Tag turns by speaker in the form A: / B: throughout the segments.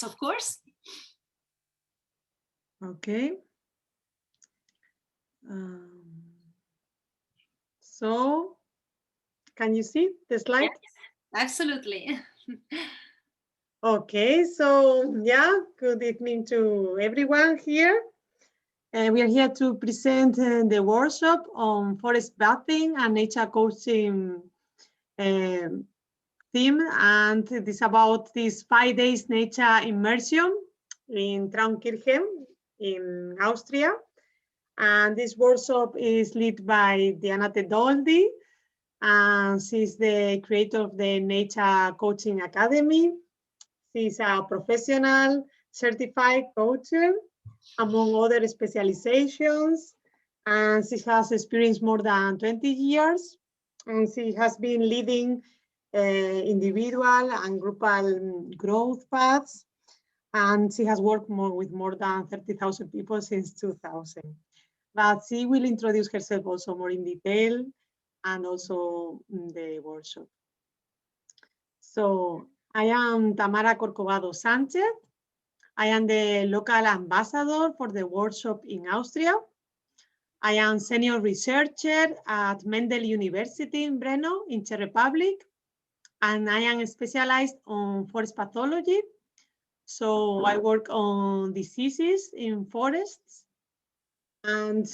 A: Of course.
B: Okay. So, can you see the slide?
A: Yes, absolutely.
B: Okay, so yeah, good evening to everyone here. We are here to present the workshop on forest bathing and nature coaching theme, and this about this 5 days nature immersion in Traunkirchen in Austria. And this workshop is led by Tedoldi, and she's the creator of the Nature Coaching Academy. She's a professional certified coach, among other specializations, and she has experienced more than 20 years, and she has been leading individual and group growth paths, and she has worked with more than 30,000 people since 2000. But she will introduce herself also more in detail and also the workshop. So I am Tamara Corcobado Sanchez. I am the local ambassador for the workshop in Austria. I am senior researcher at Mendel University in Brno in Czech Republic, and I am specialized on forest pathology. So I work on diseases in forests, and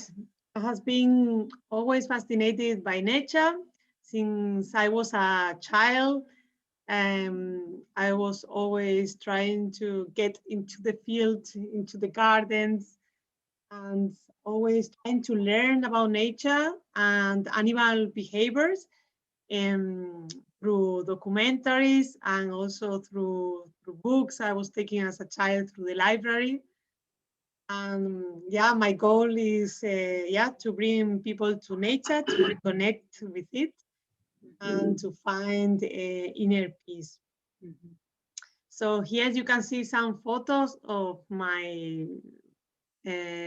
B: I have been always fascinated by nature since I was a child. I was always trying to get into the field, into the gardens, and always trying to learn about nature and animal behaviors through documentaries and also through books I was taking as a child through the library. And yeah, my goal is to bring people to nature, to reconnect with it, and to find inner peace. So here you can see some photos of my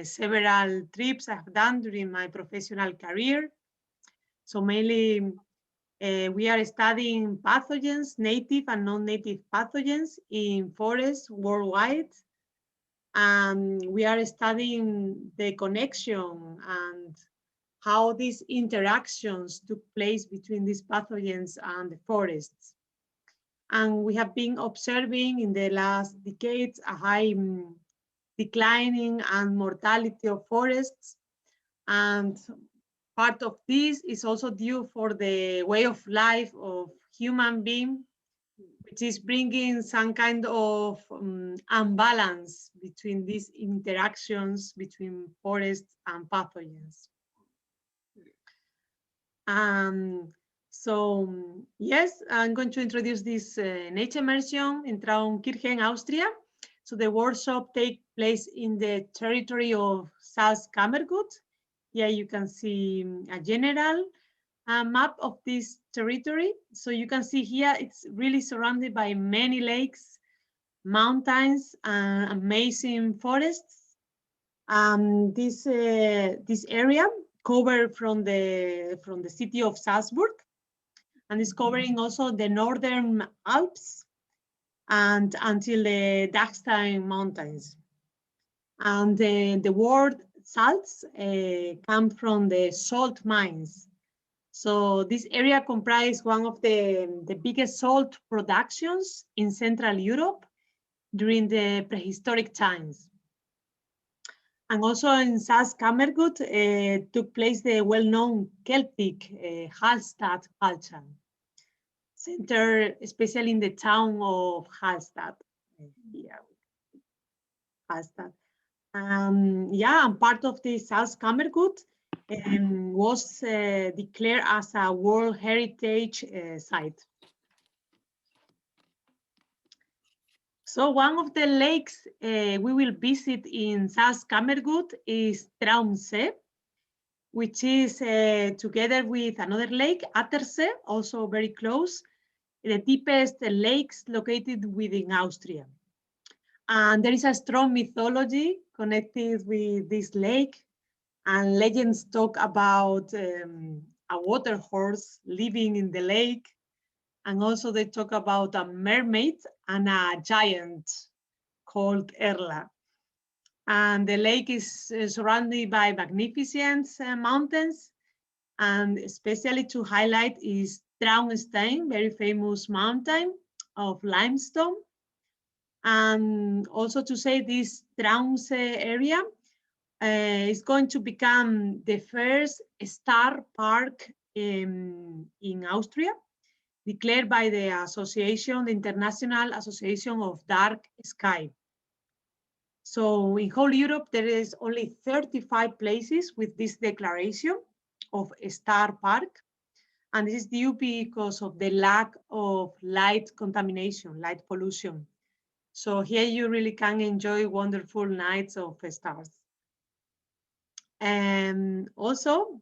B: several trips I've done during my professional career. So mainly we are studying pathogens, native and non-native pathogens in forests worldwide. And we are studying the connection and how these interactions took place between these pathogens and the forests. And we have been observing in the last decades a high declining and mortality of forests. And part of this is also due for the way of life of human being, which is bringing some kind of imbalance between these interactions between forests and pathogens. So yes, I'm going to introduce this nature immersion in Traunkirchen, Austria. So the workshop takes place in the territory of Salzburg. Here you can see a general map of this territory. So you can see here it's really surrounded by many lakes, mountains, and amazing forests. This area covered from the city of Salzburg, and is covering also the northern Alps and until the Dachstein Mountains. And the word salts come from the salt mines. So this area comprises one of the biggest salt productions in Central Europe during the prehistoric times. And also in Salzkammergut took place the well-known Celtic Hallstatt culture, centered especially in the town of Hallstatt. Hallstatt. And part of the Salzkammergut was declared as a World Heritage Site. So one of the lakes we will visit in Salzkammergut is Traunsee, which is together with another lake, Attersee, also very close, the deepest lakes located within Austria. And there is a strong mythology connected with this lake, and legends talk about a water horse living in the lake. And also they talk about a mermaid and a giant called Erla. And the lake is surrounded by magnificent mountains, and especially to highlight is Traunstein, very famous mountain of limestone. And also to say this Trauns area is going to become the first star park in Austria, declared by the association, the International Association of Dark Sky. So in whole Europe, there is only 35 places with this declaration of a star park. And this is due because of the lack of light contamination, light pollution. So here you really can enjoy wonderful nights of stars. And also,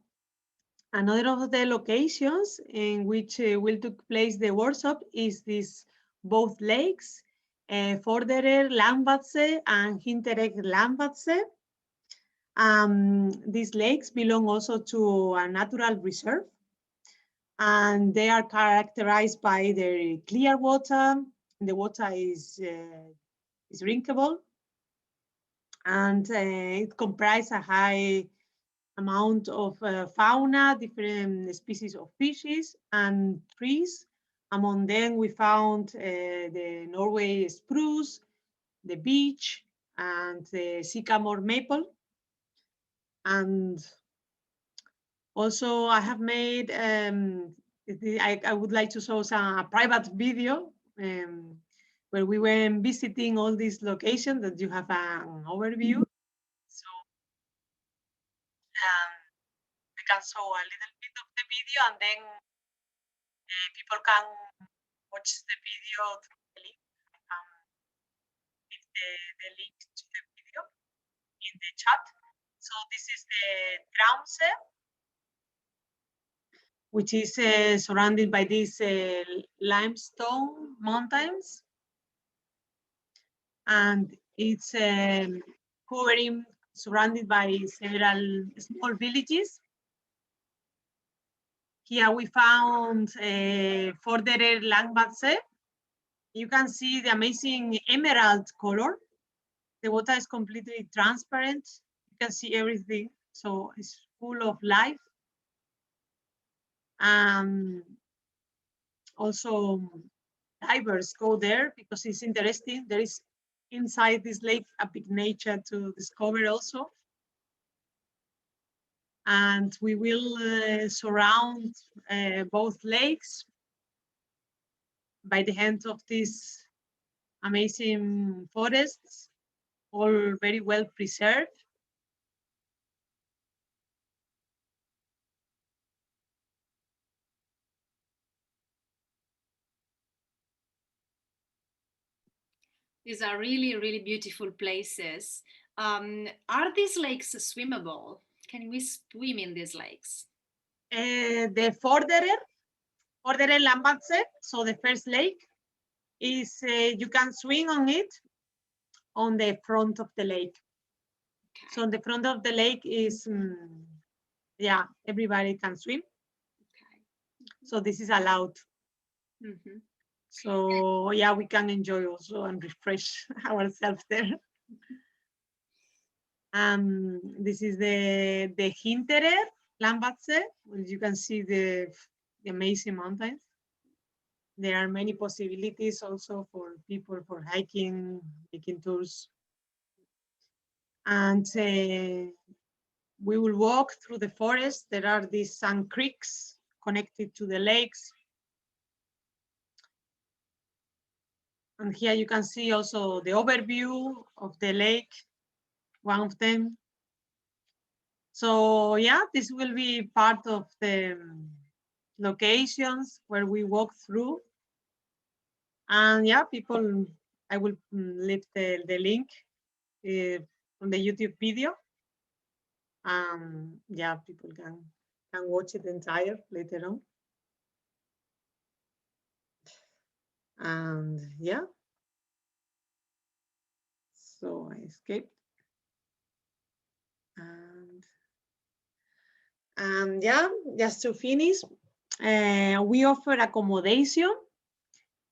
B: another of the locations in which will take place the workshop is this both lakes, Vorderer Landwatse and Hinteregg Landwatse. These lakes belong also to a natural reserve, and they are characterized by their clear water. The water is drinkable, and it comprises a high amount of fauna, different species of fishes and trees. Among them, we found the Norway spruce, the beech, and the sycamore maple. And also, I have made, I would like to show a private video where we were visiting all these locations that you have an overview. So we can show a little bit of the video, and then people can watch the video through the link. I can leave the link to the video in the chat. So this is the Traunsee, which is surrounded by these limestone mountains. And it's surrounded by several small villages. Here we found Vorderer Langwatse. You can see the amazing emerald color. The water is completely transparent. You can see everything, so it's full of life. Also, divers go there because it's interesting. There is inside this lake a big nature to discover also. And we will surround both lakes by the hand of these amazing forests, all very well preserved.
A: These are really, really beautiful places. Are these lakes swimmable? Can we swim in these lakes?
B: The Vorderer Landwatse, so the first lake, is you can swim on it on the front of the lake. Okay. So the front of the lake is, yeah, everybody can swim. Okay. So this is allowed. Mm-hmm. So yeah, we can enjoy also and refresh ourselves there. This is the Hinterer Landwatse, where you can see the amazing mountains. There are many possibilities also for people for hiking, making tours. And we will walk through the forest. There are these sand creeks connected to the lakes. And here you can see also the overview of the lake, one of them. So yeah, this will be part of the locations where we walk through. And yeah, people, I will leave the link on the YouTube video. Yeah, people can watch it entire later on. And yeah, so I escaped. And yeah, just to finish, we offer accommodation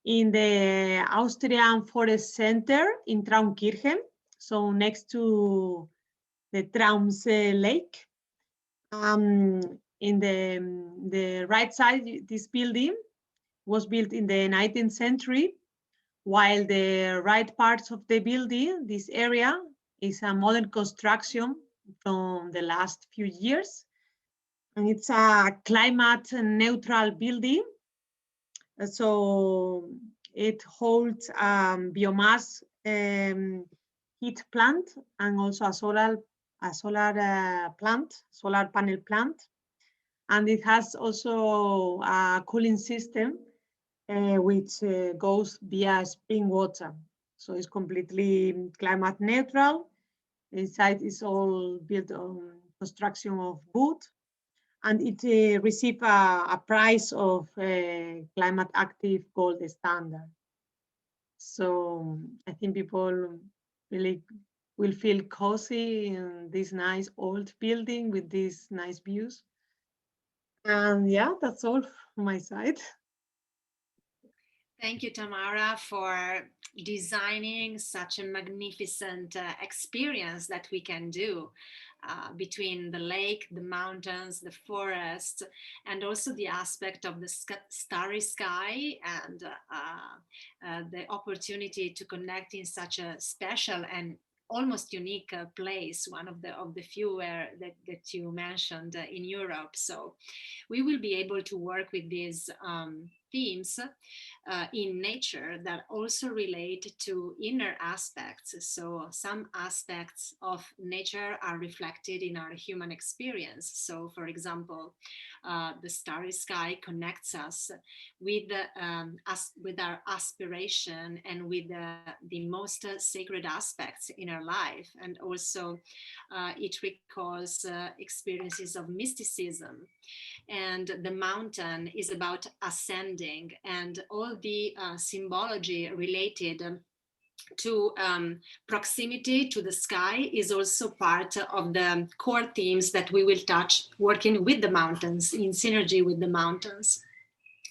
B: in the Austrian Forest Center in Traunkirchen, so next to the Traunsee Lake. In the right side, this building was built in the 19th century, while the right parts of the building, this area, is a modern construction from the last few years. And it's a climate neutral building. So it holds biomass heat plant and also a solar panel plant. And it has also a cooling system which goes via spring water. So it's completely climate neutral. Inside is all built on construction of wood, and it received a prize of climate active gold standard. So I think people really will feel cozy in this nice old building with these nice views. And yeah, that's all from my side.
A: Thank you, Tamara, for designing such a magnificent experience that we can do between the lake, the mountains, the forest, and also the aspect of the starry sky and the opportunity to connect in such a special and almost unique place, one of the few that you mentioned in Europe. So we will be able to work with these themes in nature that also relate to inner aspects. So some aspects of nature are reflected in our human experience. So for example, the starry sky connects us with our aspiration and with the most sacred aspects in our life. And also it recalls experiences of mysticism. And the mountain is about ascending, and all the symbology related to proximity to the sky is also part of the core themes that we will touch working with the mountains, in synergy with the mountains.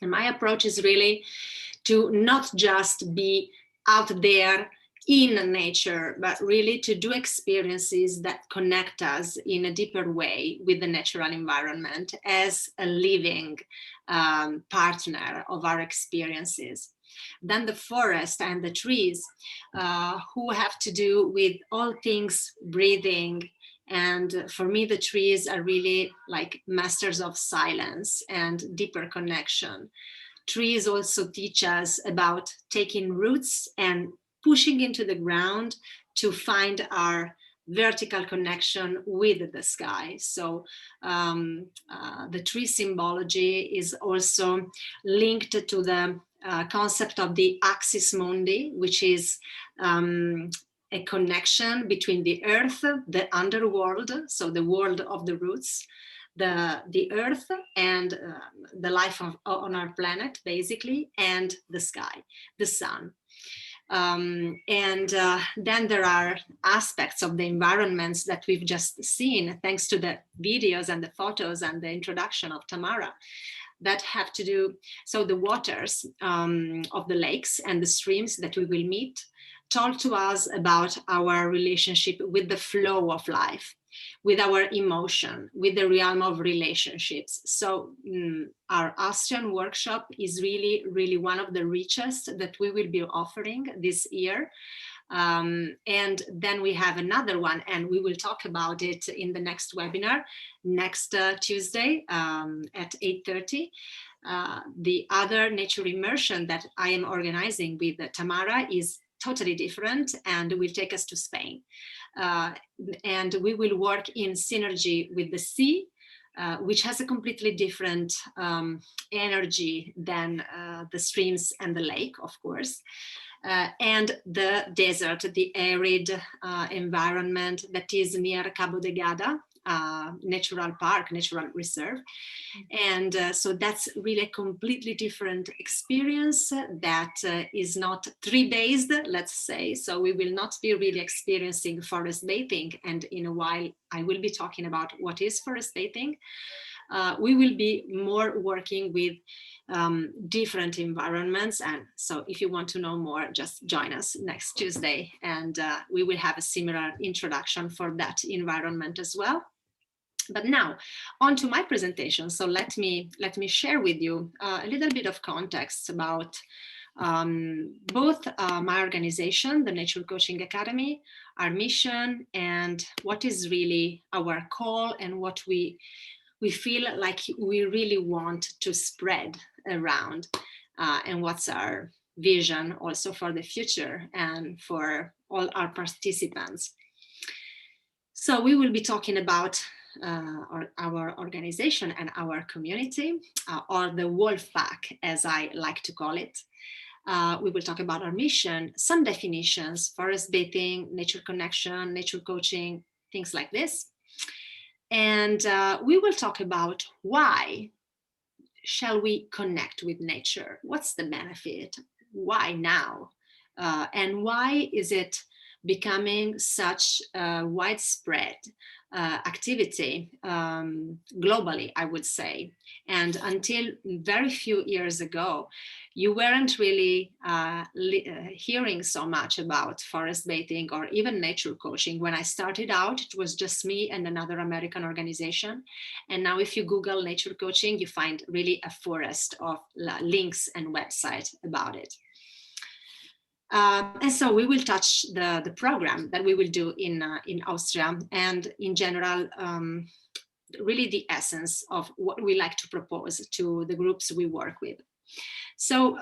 A: And my approach is really to not just be out there in nature, but really to do experiences that connect us in a deeper way with the natural environment as a living partner of our experiences. Then the forest and the trees, who have to do with all things breathing. And for me, the trees are really like masters of silence and deeper connection. Trees also teach us about taking roots and pushing into the ground to find our vertical connection with the sky. So the tree symbology is also linked to the concept of the axis mundi, which is a connection between the earth, the underworld, so the world of the roots, the earth and the life on our planet, basically, and the sky, the sun. Then there are aspects of the environments that we've just seen, thanks to the videos and the photos and the introduction of Tamara, that have to do, so the waters of the lakes and the streams that we will meet talk to us about our relationship with the flow of life, with our emotion, with the realm of relationships. So our Austrian workshop is really, really one of the richest that we will be offering this year. And then we have another one, and we will talk about it in the next webinar, next Tuesday at 8:30. The other nature immersion that I am organizing with Tamara is totally different and will take us to Spain. And we will work in synergy with the sea, which has a completely different energy than the streams and the lake, of course. And the desert, the arid environment that is near Cabo de Gada, natural park, natural reserve. And so that's really a completely different experience that is not 3 days, let's say. So we will not be really experiencing forest bathing. And in a while, I will be talking about what is forest bathing. We will be more working with different environments. And so if you want to know more, just join us next Tuesday, and we will have a similar introduction for that environment as well. But now on to my presentation. So let me share with you a little bit of context about both my organization, the Nature Coaching Academy, our mission, and what is really our call and what we feel like we really want to spread around, and what's our vision also for the future and for all our participants. So we will be talking about our organization and our community, or the wolf pack, as I like to call it. We will talk about our mission, some definitions, forest bathing, nature connection, nature coaching, things like this. And we will talk about why shall we connect with nature? What's the benefit? Why now? And why is it becoming such a widespread activity globally, I would say. And until very few years ago, you weren't really hearing so much about forest bathing or even nature coaching. When I started out, it was just me and another American organization. And now if you Google nature coaching, you find really a forest of links and websites about it. And so we will touch the program that we will do in Austria, and in general, really the essence of what we like to propose to the groups we work with. So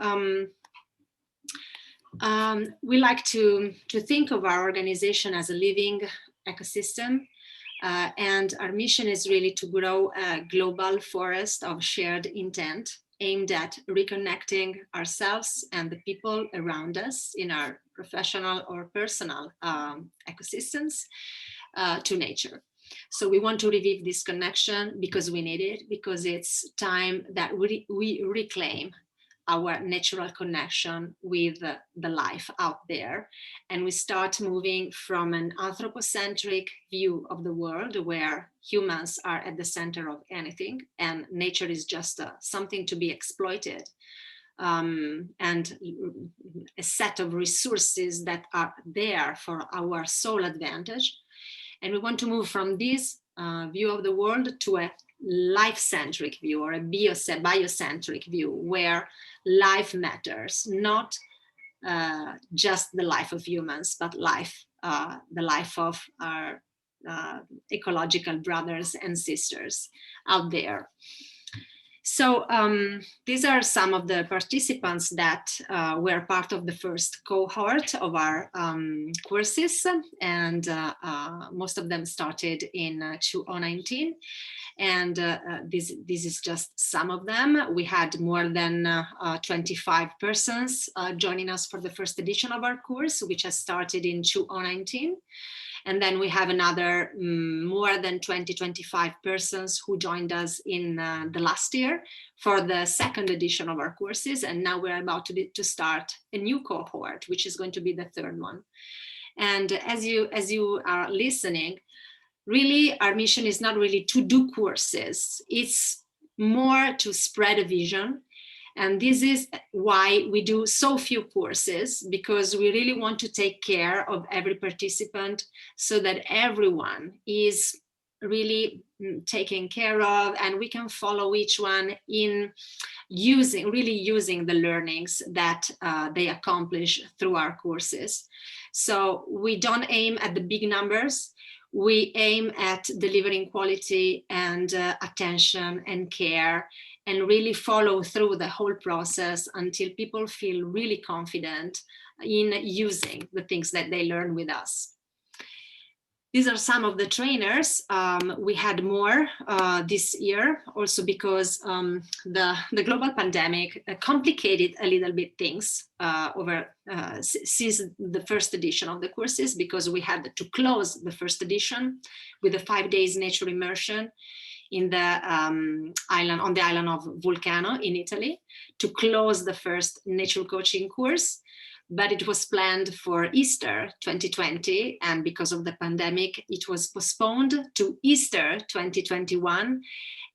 A: we like to think of our organization as a living ecosystem, and our mission is really to grow a global forest of shared intent, aimed at reconnecting ourselves and the people around us in our professional or personal ecosystems to nature. So we want to revive this connection because we need it, because it's time that we reclaim our natural connection with the life out there. And we start moving from an anthropocentric view of the world where humans are at the center of anything and nature is just something to be exploited, and a set of resources that are there for our sole advantage. And we want to move from this view of the world to a life-centric view, or a biocentric view, where life matters, not just the life of humans, but life, the life of our ecological brothers and sisters out there. So these are some of the participants that were part of the first cohort of our courses, and most of them started in 2019. And this is just some of them. We had more than 25 persons joining us for the first edition of our course, which has started in 2019. And then we have another more than 25 persons who joined us in the last year for the second edition of our courses. And now we're about to start a new cohort, which is going to be the third one. And as you are listening, really, our mission is not really to do courses. It's more to spread a vision. And this is why we do so few courses, because we really want to take care of every participant so that everyone is really taken care of, and we can follow each one in really using the learnings that they accomplish through our courses. So we don't aim at the big numbers. We aim at delivering quality and attention and care, and really follow through the whole process until people feel really confident in using the things that they learn with us. These are some of the trainers. We had more this year, also because the global pandemic complicated a little bit things since the first edition of the courses, because we had to close the first edition with a 5 days nature immersion in the on the island of Vulcano in Italy, to close the first nature coaching course. but it was planned for Easter 2020. And because of the pandemic, it was postponed to Easter 2021.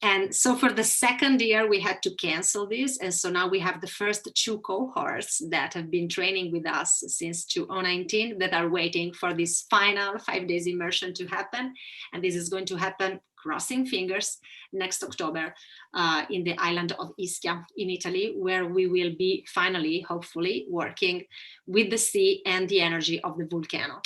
A: And so for the second year, we had to cancel this. And so now we have the first 2 cohorts that have been training with us since 2019 that are waiting for this final 5 days immersion to happen. And this is going to happen, crossing fingers, next October in the island of Ischia in Italy, where we will be finally, hopefully, working with the sea and the energy of the volcano.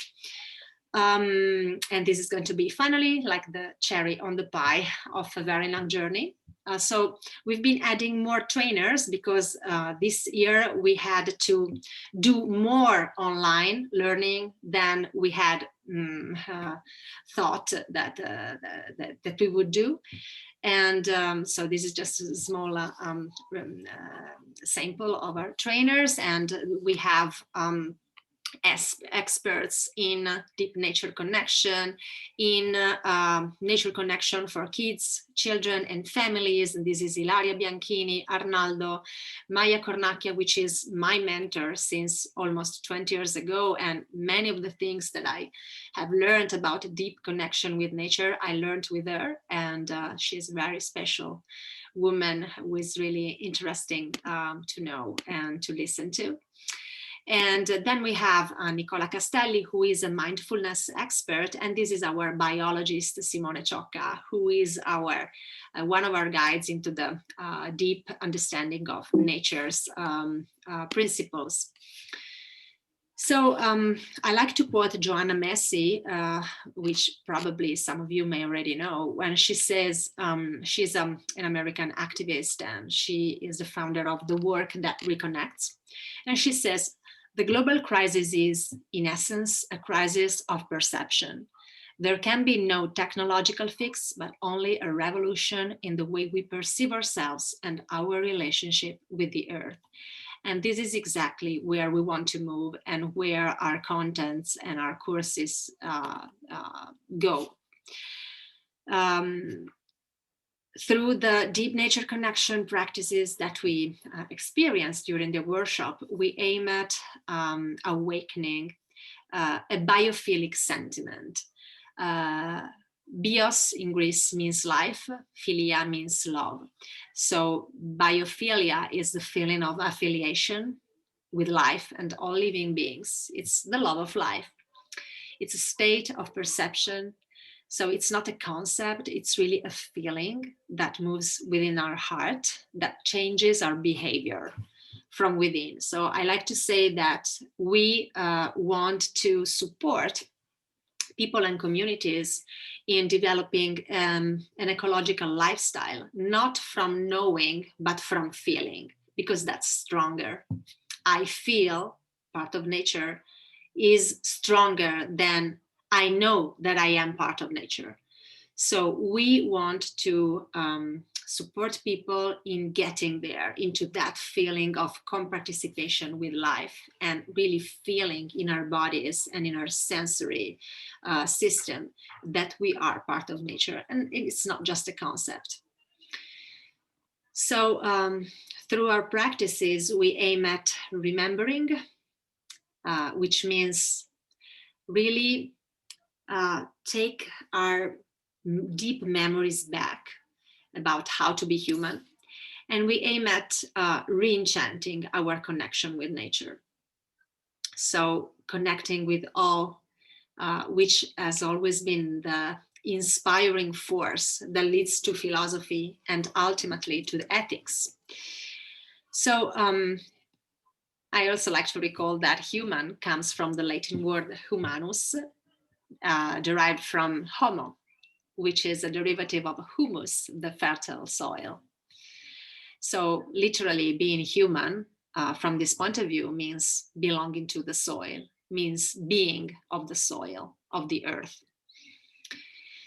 A: And this is going to be finally like the cherry on the pie of a very long journey. So we've been adding more trainers because this year we had to do more online learning than we had thought that we would do. And so this is just a small sample of our trainers, and we have experts in deep nature connection, in nature connection for kids, children, and families. And this is Ilaria Bianchini, Arnaldo, Maya Cornacchia, which is my mentor since almost 20 years ago. And many of the things that I have learned about deep connection with nature, I learned with her. And she's a very special woman who is really interesting to know and to listen to. And then we have Nicola Castelli, who is a mindfulness expert, and this is our biologist, Simone Ciocca, who is our one of our guides into the deep understanding of nature's principles. So I like to quote Joanna Macy, which probably some of you may already know, when she says she's an American activist, and she is the founder of The Work That Reconnects. And she says, the global crisis is, in essence, a crisis of perception. There can be no technological fix, but only a revolution in the way we perceive ourselves and our relationship with the earth. And this is exactly where we want to move and where our contents and our courses go. Through the deep nature connection practices that we experienced during the workshop, we aim at awakening a biophilic sentiment. Bios in Greece means life, philia means love. So biophilia is the feeling of affiliation with life and all living beings. It's the love of life. It's a state of perception. So it's not a concept, it's really a feeling that moves within our heart, that changes our behavior from within. So I like to say that we want to support people and communities in developing an ecological lifestyle, not from knowing, but from feeling, because that's stronger. I feel part of nature is stronger than I know that I am part of nature. So we want to support people in getting there, into that feeling of co-participation with life and really feeling in our bodies and in our sensory system that we are part of nature. And it's not just a concept. So through our practices, we aim at remembering, which means really take our deep memories back about how to be human. And we aim at re-enchanting our connection with nature. So connecting with all, which has always been the inspiring force that leads to philosophy and ultimately to the ethics. So I also like to recall that human comes from the Latin word humanus, derived from homo, which is a derivative of humus, the fertile soil. So literally being human from this point of view means belonging to the soil, means being of the soil, of the earth.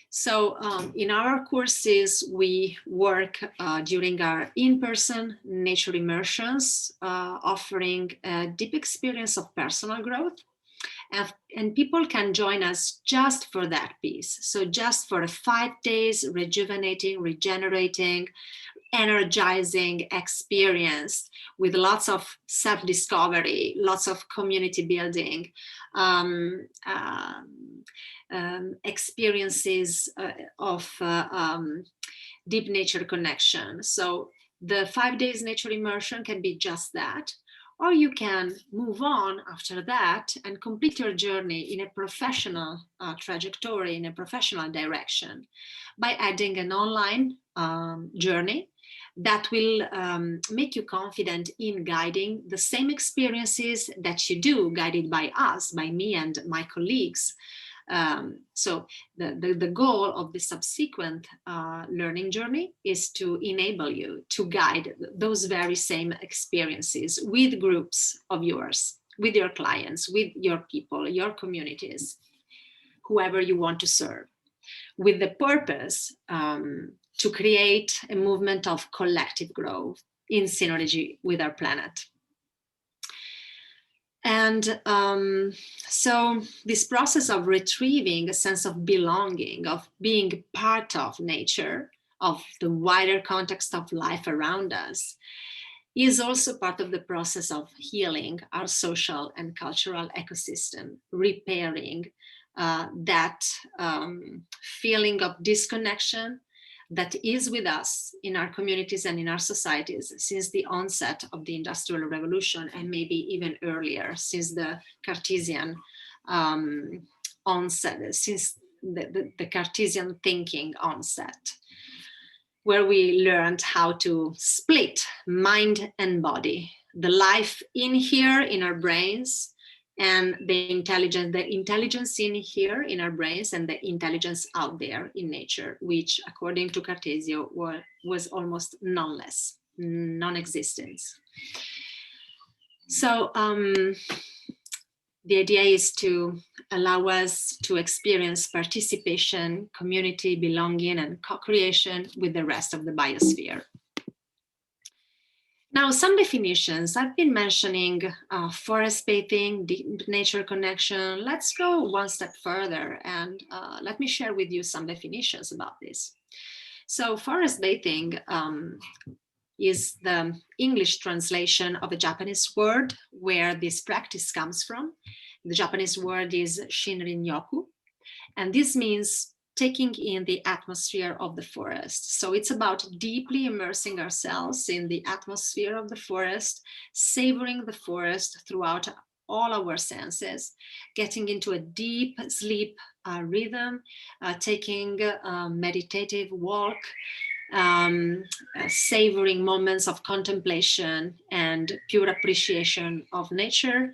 A: So in our courses, we work during our in-person nature immersions, offering a deep experience of personal growth. And people can join us just for that piece. So just for 5 days, rejuvenating, regenerating, energizing experience with lots of self-discovery, lots of community building, experiences of deep nature connection. So the 5 days nature immersion can be just that, or you can move on after that and complete your journey in a professional trajectory, in a professional direction, by adding an online journey that will make you confident in guiding the same experiences that you do, guided by us, by me and my colleagues. So the goal of the subsequent learning journey is to enable you to guide those very same experiences with groups of yours, with your clients, with your people, your communities, whoever you want to serve, with the purpose to create a movement of collective growth in synergy with our planet. And so this process of retrieving a sense of belonging, of being part of nature, of the wider context of life around us, is also part of the process of healing our social and cultural ecosystem, repairing that feeling of disconnection that is with us in our communities and in our societies since the onset of the Industrial Revolution, and maybe even earlier, since the Cartesian onset, since the Cartesian thinking onset, where we learned how to split mind and body, the life in here in our brains, and the intelligence in here in our brains, and the intelligence out there in nature, which according to Cartesio was almost nonless, non-existent. So the idea is to allow us to experience participation, community, belonging, and co-creation with the rest of the biosphere. Now, some definitions. I've been mentioning forest bathing, deep nature connection. Let's go one step further and let me share with you some definitions about this. So forest bathing is the English translation of a Japanese word where this practice comes from. The Japanese word is shinrin-yoku, and this means taking in the atmosphere of the forest. So it's about deeply immersing ourselves in the atmosphere of the forest, savoring the forest throughout all our senses, getting into a deep sleep rhythm, taking a meditative walk, savoring moments of contemplation and pure appreciation of nature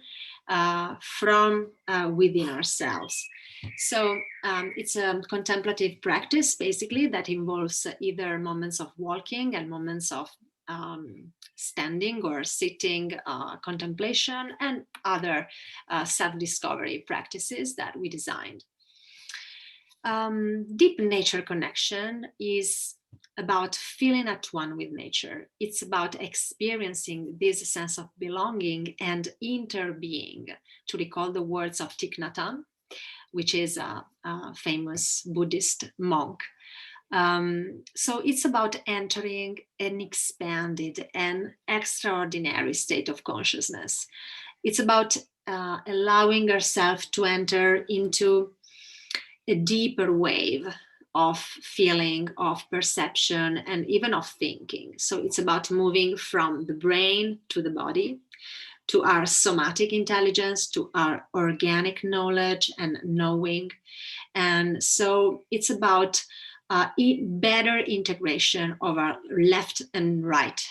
A: from within ourselves. So it's a contemplative practice, basically, that involves either moments of walking and moments of standing or sitting contemplation, and other self-discovery practices that we designed. Deep nature connection is about feeling at one with nature. It's about experiencing this sense of belonging and interbeing, to recall the words of Thich Nhat Hanh, which is a famous Buddhist monk. So it's about entering an expanded and extraordinary state of consciousness. It's about allowing ourselves to enter into a deeper wave of feeling, of perception, and even of thinking. So it's about moving from the brain to the body, to our somatic intelligence, to our organic knowledge and knowing. And so it's about better integration of our left and right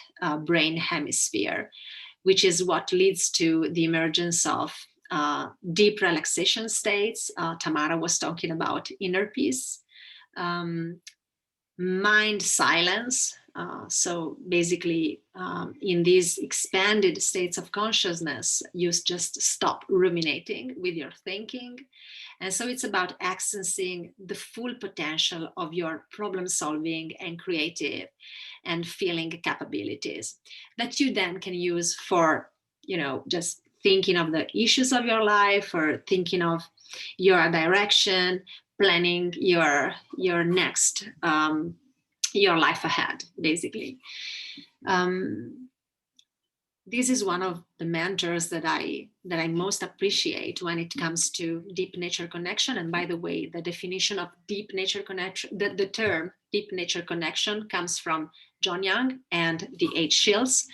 A: brain hemisphere, which is what leads to the emergence of deep relaxation states. Tamara was talking about inner peace, mind silence. So basically, in these expanded states of consciousness, you just stop ruminating with your thinking. And so it's about accessing the full potential of your problem solving and creative and feeling capabilities that you then can use for, just thinking of the issues of your life, or thinking of your direction, planning your next your life ahead, basically. This is one of the mentors that I most appreciate when it comes to deep nature connection. And by the way, the definition of deep nature connection, the term deep nature connection comes from John Young and D.H. Shields.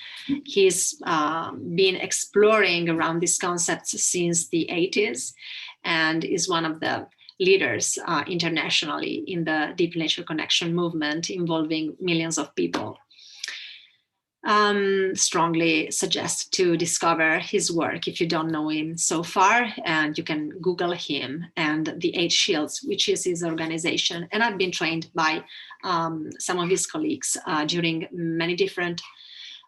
A: He's been exploring around these concepts since the 80s and is one of the leaders internationally in the deep nature connection movement involving millions of people. Strongly suggest to discover his work if you don't know him so far, and you can Google him and the H Shields, which is his organization. And I've been trained by some of his colleagues during many different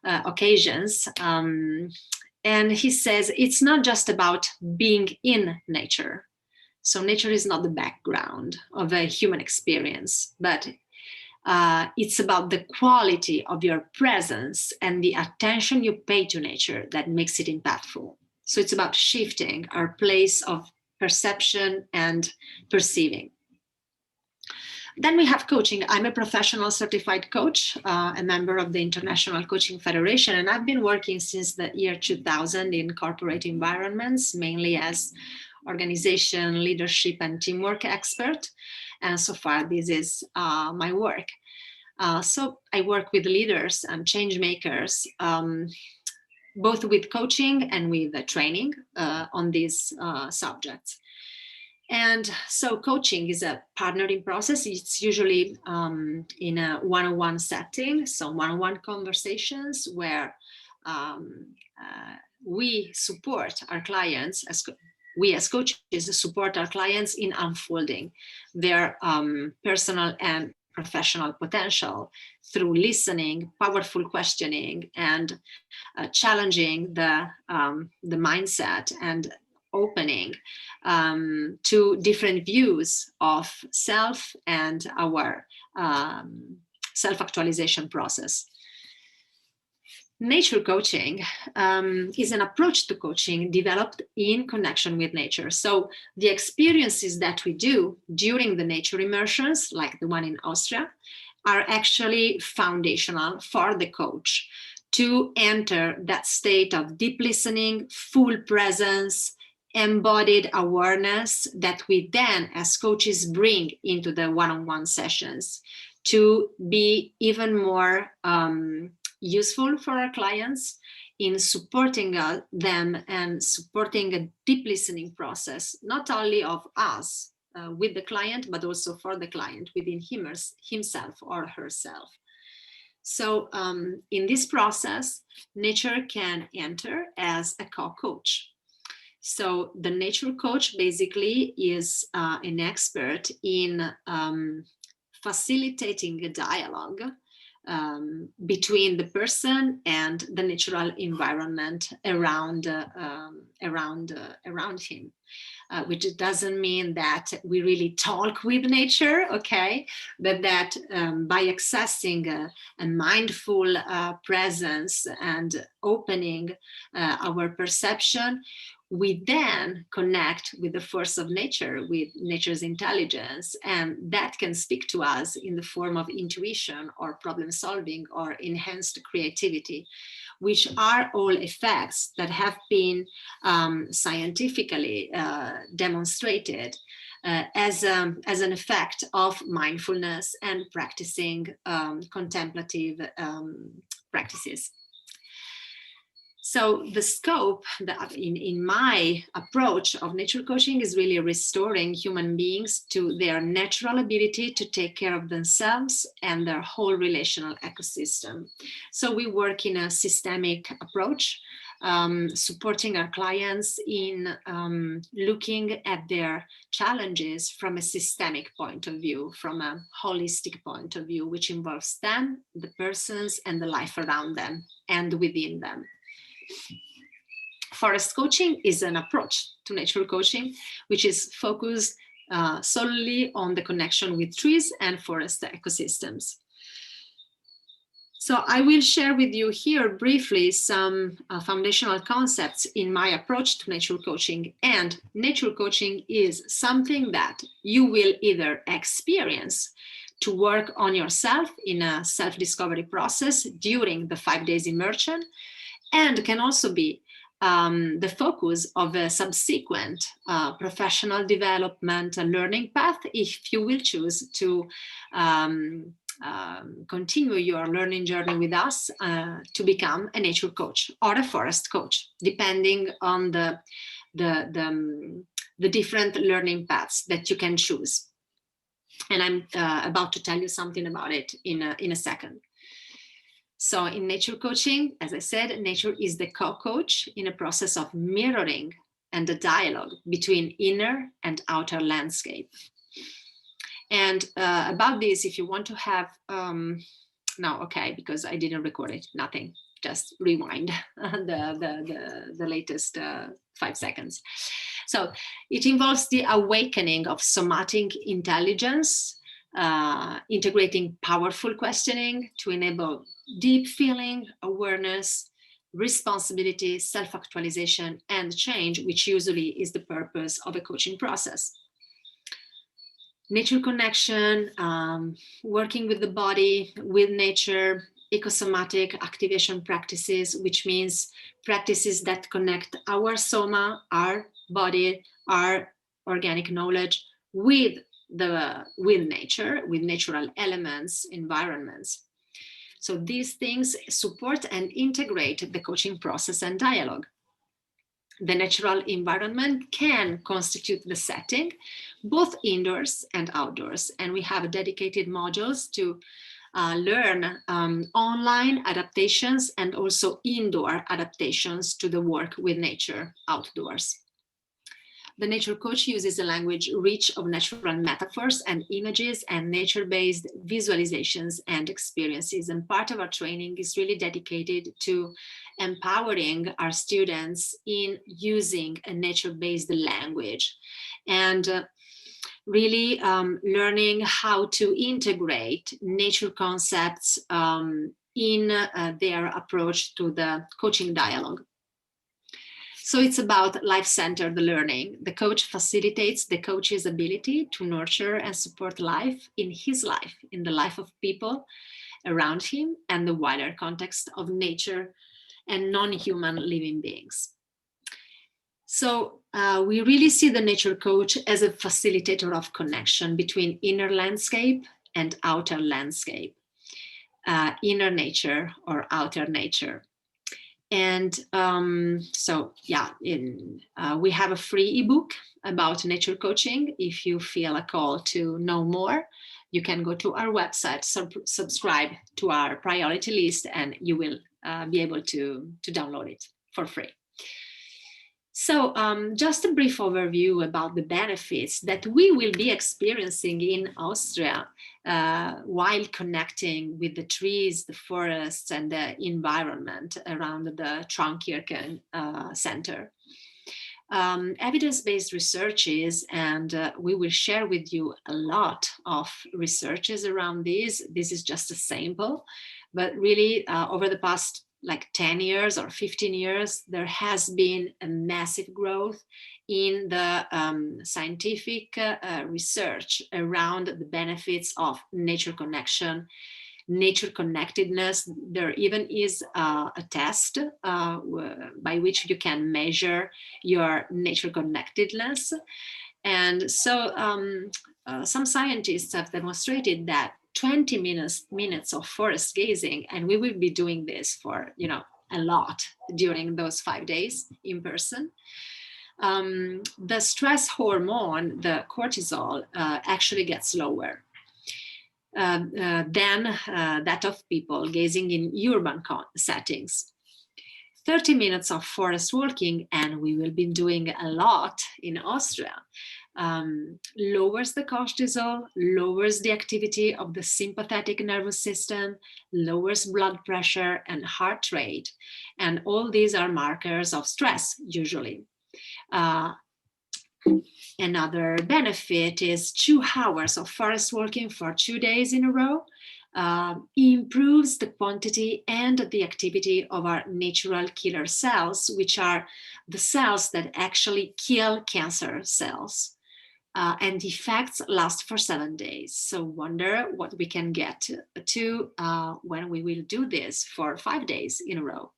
A: occasions. And he says it's not just about being in nature. So nature is not the background of a human experience, but it's about the quality of your presence and the attention you pay to nature that makes it impactful. So it's about shifting our place of perception and perceiving. Then we have coaching. I'm a professional certified coach, a member of the International Coaching Federation, and I've been working since the year 2000 in corporate environments, mainly as organization, leadership, and teamwork expert. And so far, this is my work. So I work with leaders and change makers, both with coaching and with training on these subjects. And so coaching is a partnering process. It's usually in a one-on-one setting, so one-on-one conversations where we support our clients, we as coaches support our clients in unfolding their personal and professional potential through listening, powerful questioning, and challenging the mindset and opening to different views of self and our self-actualization process. Nature coaching is an approach to coaching developed in connection with nature. So the experiences that we do during the nature immersions, like the one in Austria, are actually foundational for the coach to enter that state of deep listening, full presence, embodied awareness that we then as coaches bring into the one-on-one sessions to be even more useful for our clients in supporting them and supporting a deep listening process, not only of us with the client, but also for the client within himself or herself. So in this process, nature can enter as a co-coach. So the nature coach basically is an expert in facilitating a dialogue between the person and the natural environment around him, which doesn't mean that we really talk with nature, okay, but that by accessing a mindful presence and opening our perception, we then connect with the force of nature, with nature's intelligence, and that can speak to us in the form of intuition or problem solving or enhanced creativity, which are all effects that have been scientifically demonstrated as an effect of mindfulness and practicing contemplative practices. So the scope that in my approach of nature coaching is really restoring human beings to their natural ability to take care of themselves and their whole relational ecosystem. So we work in a systemic approach, supporting our clients in looking at their challenges from a systemic point of view, from a holistic point of view, which involves them, the persons, and the life around them and within them. Forest coaching is an approach to nature coaching, which is focused solely on the connection with trees and forest ecosystems. So I will share with you here briefly some foundational concepts in my approach to nature coaching. And nature coaching is something that you will either experience to work on yourself in a self-discovery process during the 5 days immersion, and can also be the focus of a subsequent professional development and learning path if you will choose to continue your learning journey with us to become a nature coach or a forest coach, depending on the different learning paths that you can choose. And I'm about to tell you something about it in a second. So in nature coaching, as I said, nature is the co-coach in a process of mirroring and a dialogue between inner and outer landscape. And about this, if you want to have, no, okay, because I didn't record it, nothing, just rewind the latest 5 seconds. So it involves the awakening of somatic intelligence, integrating powerful questioning to enable deep feeling, awareness, responsibility, self-actualization, and change, which usually is the purpose of a coaching process. Nature connection, working with the body, with nature, ecosomatic activation practices, which means practices that connect our soma, our body, our organic knowledge with nature, with natural elements, environments. So these things support and integrate the coaching process and dialogue. The natural environment can constitute the setting, both indoors and outdoors. And we have dedicated modules to learn online adaptations and also indoor adaptations to the work with nature outdoors. The nature coach uses a language rich of natural metaphors and images and nature-based visualizations and experiences. And part of our training is really dedicated to empowering our students in using a nature-based language and really learning how to integrate nature concepts in their approach to the coaching dialogue. So it's about life-centered learning. The coach facilitates the coach's ability to nurture and support life, in the life of people around him, and the wider context of nature and non-human living beings. So we really see the nature coach as a facilitator of connection between inner landscape and outer landscape, inner nature or outer nature. And so, yeah, we have a free ebook about nature coaching. If you feel a call to know more, you can go to our website, subscribe to our priority list, and you will be able to download it for free. So just a brief overview about the benefits that we will be experiencing in Austria while connecting with the trees, the forests, and the environment around the Traunkirchen Center. Evidence-based researches, and we will share with you a lot of researches around this. This is just a sample, but really over the past like 10 years or 15 years, there has been a massive growth in the scientific research around the benefits of nature connection, nature connectedness. There even is a test by which you can measure your nature connectedness. And so some scientists have demonstrated that 20 minutes of forest gazing, and we will be doing this for, a lot during those 5 days in person. The stress hormone, the cortisol, actually gets lower than that of people gazing in urban settings. 30 minutes of forest walking, and we will be doing a lot in Austria, lowers the cortisol, lowers the activity of the sympathetic nervous system, lowers blood pressure and heart rate. And all these are markers of stress, usually. Another benefit is 2 hours of forest walking for 2 days in a row improves the quantity and the activity of our natural killer cells, which are the cells that actually kill cancer cells. and the effects last for 7 days. So wonder what we can get to when we will do this for 5 days in a row.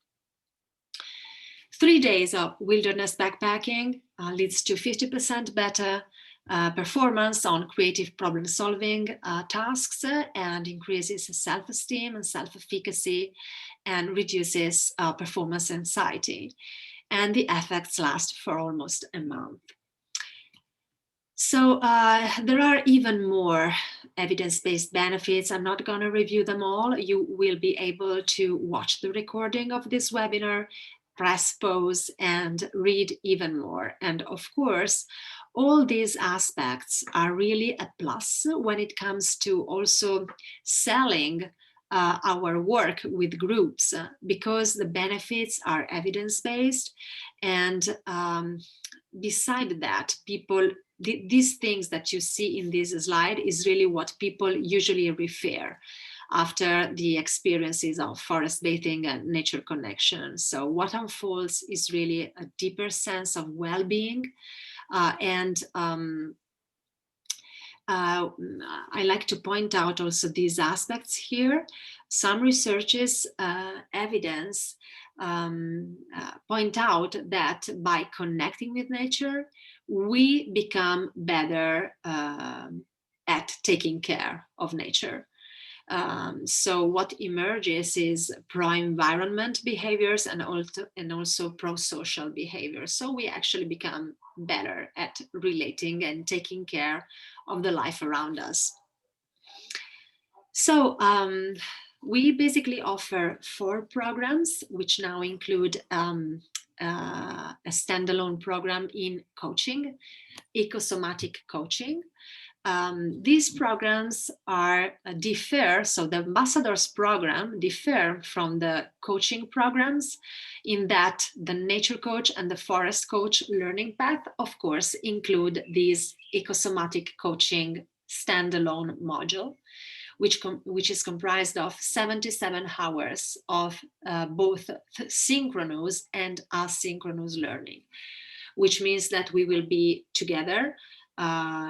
A: 3 days of wilderness backpacking leads to 50% better performance on creative problem solving tasks and increases self-esteem and self-efficacy and reduces performance anxiety. And the effects last for almost a month. So there are even more evidence-based benefits. I'm not going to review them all. You will be able to watch the recording of this webinar, press pause, and read even more. And of course, all these aspects are really a plus when it comes to also selling our work with groups, because the benefits are evidence-based. And beside that, people, these things that you see in this slide is really what people usually refer after the experiences of forest bathing and nature connection. So what unfolds is really a deeper sense of well-being. I like to point out also these aspects here. Some researchers' evidence point out that by connecting with nature, we become better at taking care of nature. So what emerges is pro-environment behaviors and also pro-social behaviors. So we actually become better at relating and taking care of the life around us. So we basically offer 4 programs, which now include a standalone program in coaching, ecosomatic coaching. These programs are differ, so the ambassadors program differ from the coaching programs in that the nature coach and the forest coach learning path, of course, include this ecosomatic coaching standalone module, which is comprised of 77 hours of both synchronous and asynchronous learning, which means that we will be together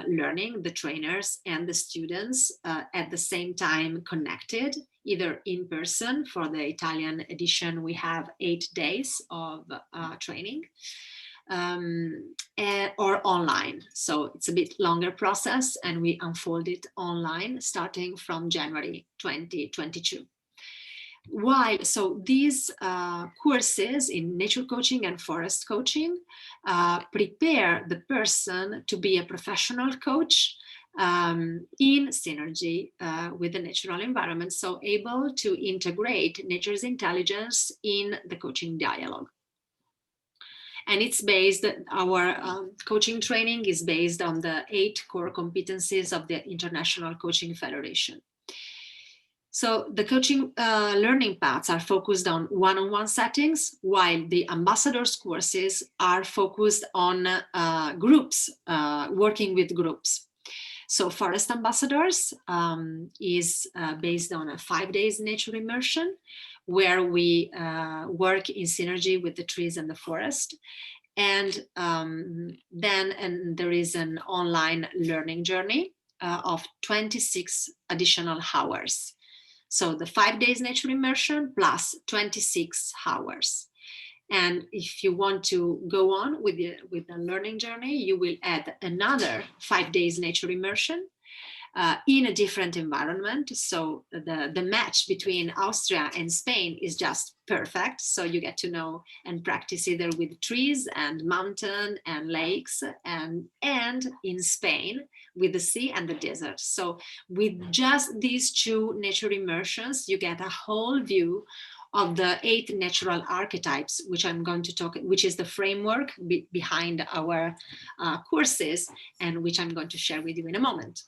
A: learning, the trainers and the students at the same time connected, either in person. For the Italian edition, we have 8 days of training, or online. So it's a bit longer process, and we unfold it online starting from January 2022. So these courses in nature coaching and forest coaching prepare the person to be a professional coach in synergy with the natural environment, so able to integrate nature's intelligence in the coaching dialogue. And it's based, our coaching training is based on the 8 core competencies of the International Coaching Federation. So the coaching learning paths are focused on one-on-one settings, while the ambassadors courses are focused on groups, working with groups. So Forest Ambassadors is based on a 5 days nature immersion, where we work in synergy with the trees and the forest. And then there is an online learning journey of 26 additional hours. So the 5 days nature immersion plus 26 hours. And if you want to go on with the learning journey, you will add another 5 days nature immersion in a different environment. So the match between Austria and Spain is just perfect. So you get to know and practice either with trees and mountain and lakes, and in Spain with the sea and the desert. So with just these 2 nature immersions, you get a whole view of the 8 natural archetypes, which I'm going to talk, which is the framework behind our courses, and which I'm going to share with you in a moment.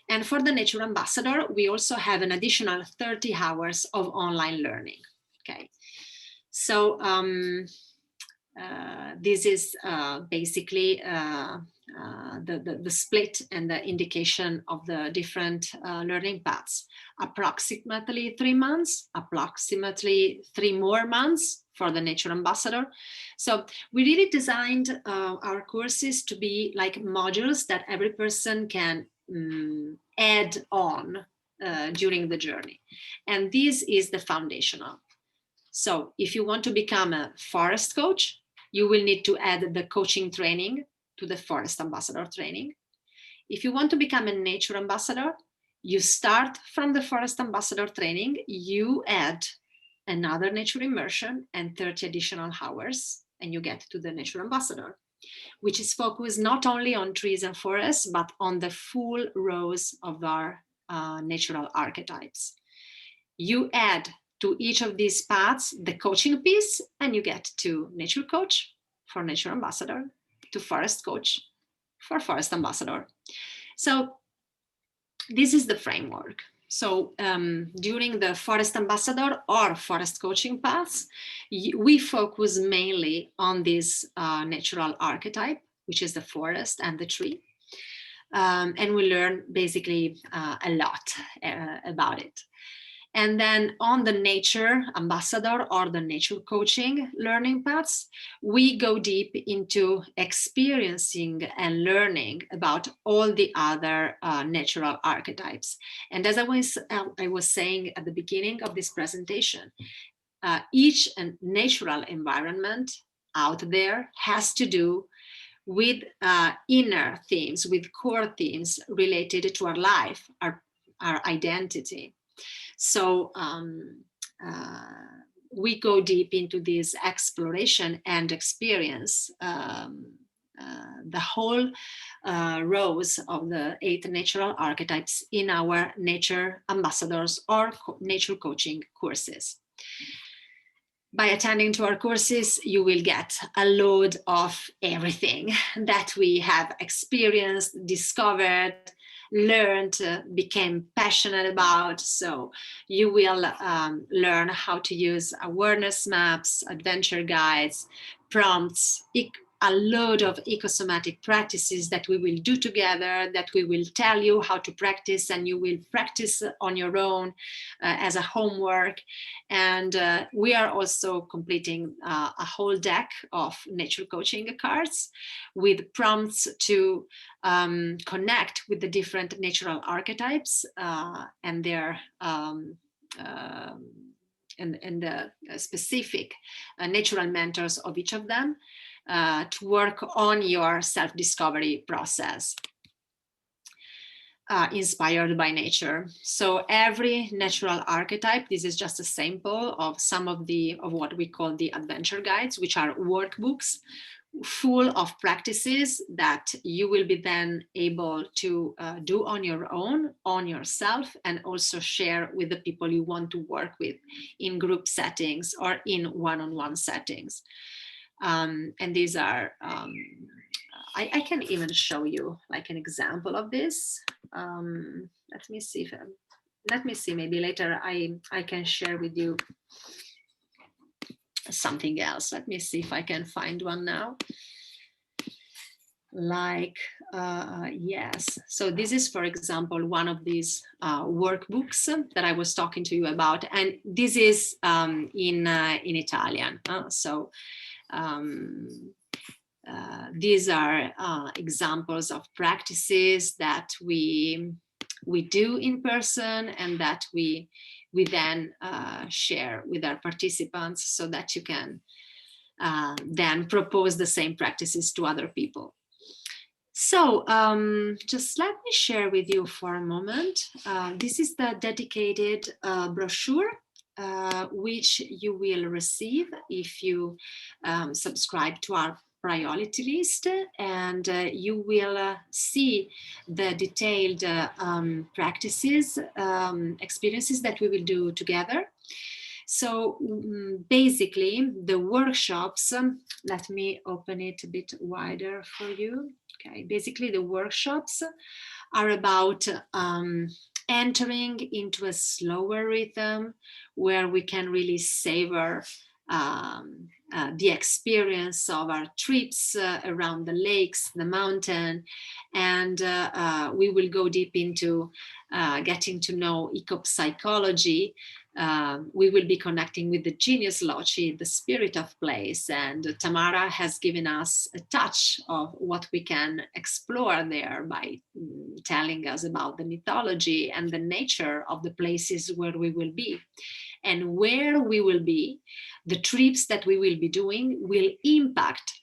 A: And for the Nature Ambassador, we also have an additional 30 hours of online learning. Okay, so this is basically the split and the indication of the different learning paths. Approximately 3 months, approximately 3 more months for the nature ambassador. So we really designed our courses to be like modules that every person can add on during the journey. And this is the foundational. So if you want to become a forest coach, you will need to add the coaching training to the forest ambassador training. If you want to become a nature ambassador, you start from the forest ambassador training, you add another nature immersion and 30 additional hours, and you get to the nature ambassador, which is focused not only on trees and forests, but on the full rows of our natural archetypes. You add to each of these paths the coaching piece, and you get to nature coach for nature ambassador, to forest coach for forest ambassador. So this is the framework. So during the forest ambassador or forest coaching paths, we focus mainly on this natural archetype, which is the forest and the tree. And we learn basically a lot about it. And then on the nature ambassador or the nature coaching learning paths, we go deep into experiencing and learning about all the other natural archetypes. And as I was saying at the beginning of this presentation, each natural environment out there has to do with inner themes, with core themes related to our life, our identity. So we go deep into this exploration and experience the whole rows of the 8 natural archetypes in our nature ambassadors or nature coaching courses. By attending to our courses, you will get a load of everything that we have experienced, discovered, learned, became passionate about. So you will learn how to use awareness maps, adventure guides, prompts, a load of ecosomatic practices that we will do together, that we will tell you how to practice, and you will practice on your own as a homework. And we are also completing a whole deck of nature coaching cards with prompts to connect with the different natural archetypes and their and the specific natural mentors of each of them to work on your self-discovery process. Inspired by nature. So every natural archetype, this is just a sample of some of what we call the adventure guides, which are workbooks full of practices that you will be then able to do on your own, on yourself, and also share with the people you want to work with in group settings or in one-on-one settings. And these are, I can even show you like an example of this. Let me see, maybe later I can share with you something else. Let me see if I can find one now. Like, yes. So this is, for example, one of these workbooks that I was talking to you about. And this is in Italian. So these are examples of practices that we do in person and that we then share with our participants so that you can then propose the same practices to other people. So just let me share with you for a moment. This is the dedicated brochure which you will receive if you subscribe to our priority list, and you will see the detailed practices, experiences that we will do together. So basically the workshops, let me open it a bit wider for you. Okay, basically the workshops are about entering into a slower rhythm where we can really savor the experience of our trips around the lakes, the mountain, and we will go deep into getting to know ecopsychology. We will be connecting with the genius loci, the spirit of place, and Tamara has given us a touch of what we can explore there by telling us about the mythology and the nature of the places where we will be. And where we will be, the trips that we will be doing will impact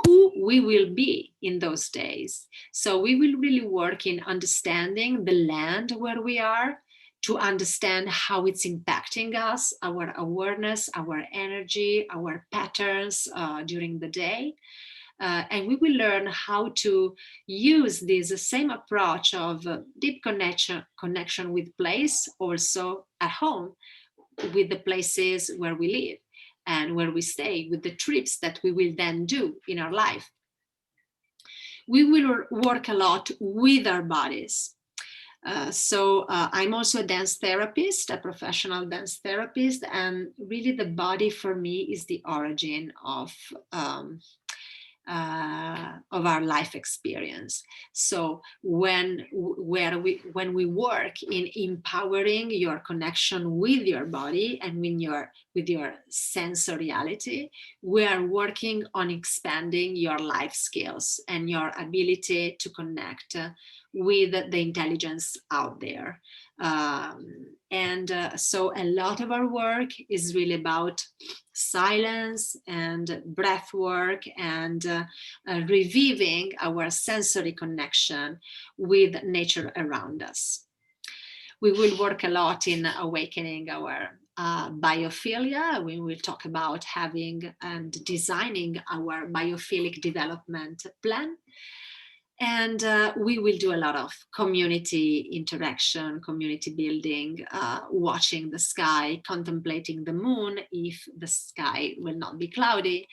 A: who we will be in those days. So we will really work in understanding the land where we are, to understand how it's impacting us, our awareness, our energy, our patterns during the day. And we will learn how to use this same approach of deep connection with place also at home, with the places where we live and where we stay, with the trips that we will then do in our life. We will work a lot with our bodies. So I'm also a dance therapist, a professional dance therapist, and really the body for me is the origin of our life experience. So when we work in empowering your connection with your body and with your sensoriality, we are working on expanding your life skills and your ability to connect with the intelligence out there. So a lot of our work is really about silence and breath work and reviving our sensory connection with nature around us. We will work a lot in awakening our biophilia. We will talk about having and designing our biophilic development plan. And we will do a lot of community interaction, community building, watching the sky, contemplating the moon if the sky will not be cloudy,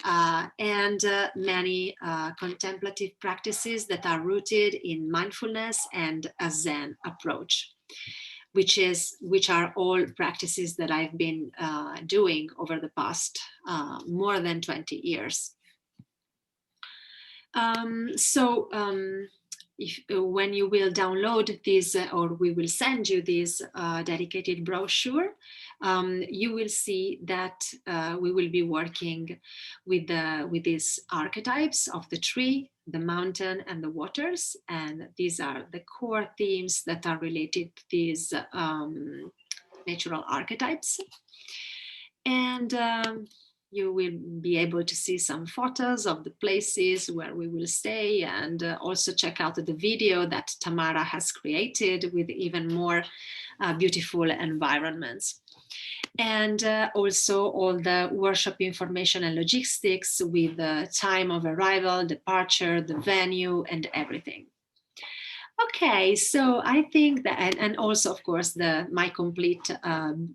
A: and many contemplative practices that are rooted in mindfulness and a Zen approach, which are all practices that I've been doing over the past more than 20 years. When you will download this, or we will send you this dedicated brochure, you will see that we will be working with these archetypes of the tree, the mountain, and the waters. And these are the core themes that are related to these natural archetypes. And you will be able to see some photos of the places where we will stay, and also check out the video that Tamara has created with even more beautiful environments. And also all the workshop information and logistics with the time of arrival, departure, the venue, and everything. Okay, so I think that, and also, of course, my complete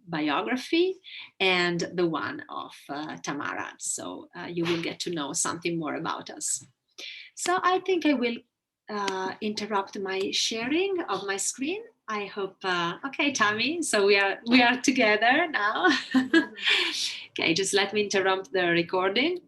A: biography and the one of Tamara. So you will get to know something more about us. So I think I will interrupt my sharing of my screen. I hope, okay, Tammy, so we are together now. Okay, just let me interrupt the recording.